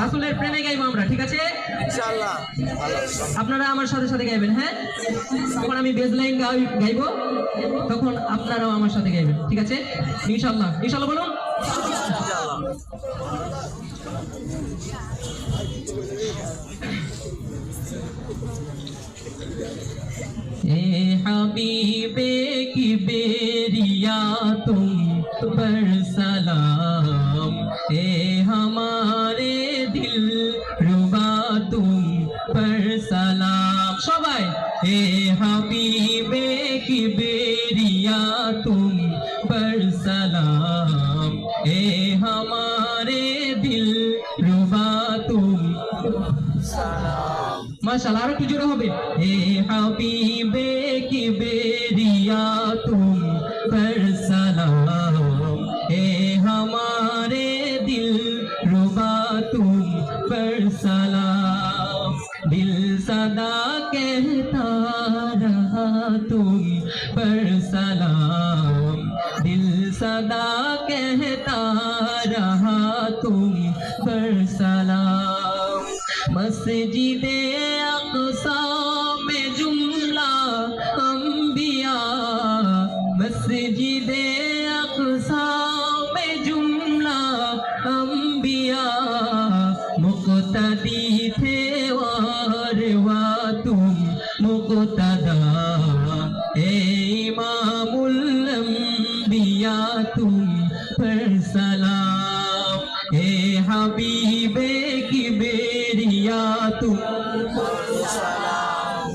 রাসূলের প্রেমে গাইবো আমরা, ঠিক আছে ইনশাআল্লাহ। আপনারা আমার সাথে সাথে গাইবেন, হ্যাঁ? যখন আমি বেজ লাইন গাইবো তখন আপনারাও আমার সাথে গাইবেন, ঠিক আছে ইনশাআল্লাহ। ইনশাআল্লাহ বলুন ইনশাআল্লাহ। ए हबीबे की बेरिया तुम पर सलाम, ए हमारे दिल रुबा तुम पर सलाम। सबाई ए हबीबे की बेरिया तुम पर सलाम, ए हमारे दिल रुबा तुम माशाल्लाह। और जोड़े होबे ए हबीबे की बेरिया तुम पर सलाम, ए हमारे दिल रुबा तुम पर सलाम। दिल सदा कहता रहा तुम पर सलाम, दिल सदा कहता रहा तुम पर सलाम। मस्जिदे अक़सा में जुमला अंबिया, मस्जिदे अक़सा में जुमला अंबिया, मुक़्तदी थे वारवा तुम मुक़्तदा, ए इमामुल अंबिया तुम पर सलाम। ए हबीबे की बेरिया तुम पर सलाम,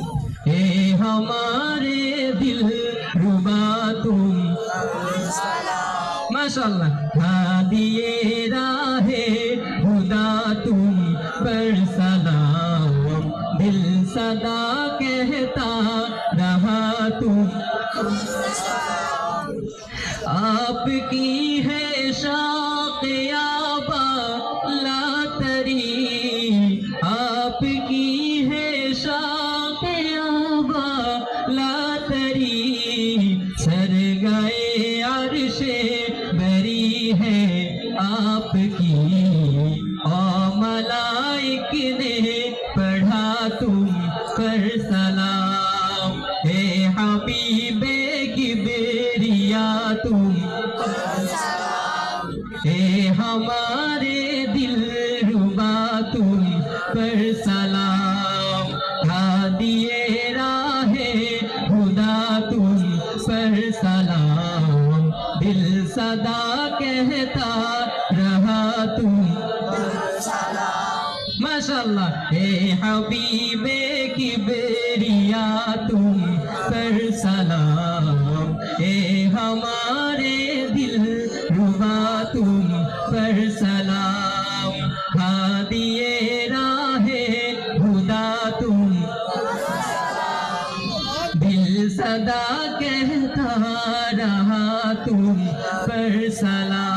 ए हमारे दिल रुबा तुम पर सलाम। माशाल्लाह। हादिए राहे खुदा तुम पर सलाम, दिल सदा कहता रहा तुम पर सलाम। आपकी है शाक़ियाबा लातरी, आपकी है शाक़ियाबा लातरी, सर गए अर्शे बरी है आपकी, और मलाइक ने पढ़ा तुम पर सलाम। ए हबीबे की बेरिया तुम पर सलाम, ए हमारे दिल रुबा तुम पर सलाम। हादिए राहे खुदा तुम पर सलाम, दिल सदा कहता रहा तुम पर सलाम। माशाल्लाह। ए हबीबे की बेरिया तुम पर सलाम, ए हमारे दिल रुबा तुम पर सलाम। हादिए राहे खुदा तुम पर सलाम, दिल सदा कहता रहा तुम पर सलाम।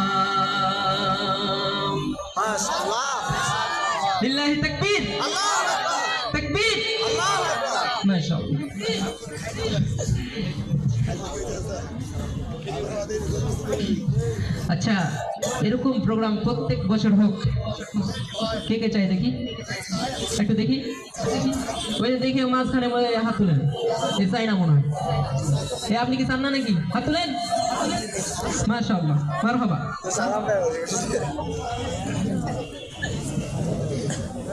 माशाल्लाह। लिल्लाहि तकबीर, तकबीर, माशाल्लाह। আচ্ছা, এরকম প্রোগ্রাম প্রত্যেক বছর হোক। কে কে চাই দেখি, একটু দেখি, ওই দেখি মাঝখানে হাত তুলেন। এ চাই না মনে হয়। এ আপনি কি চান না নাকি? হাত তুলেন। মাশাআল্লাহ, মারহাবা।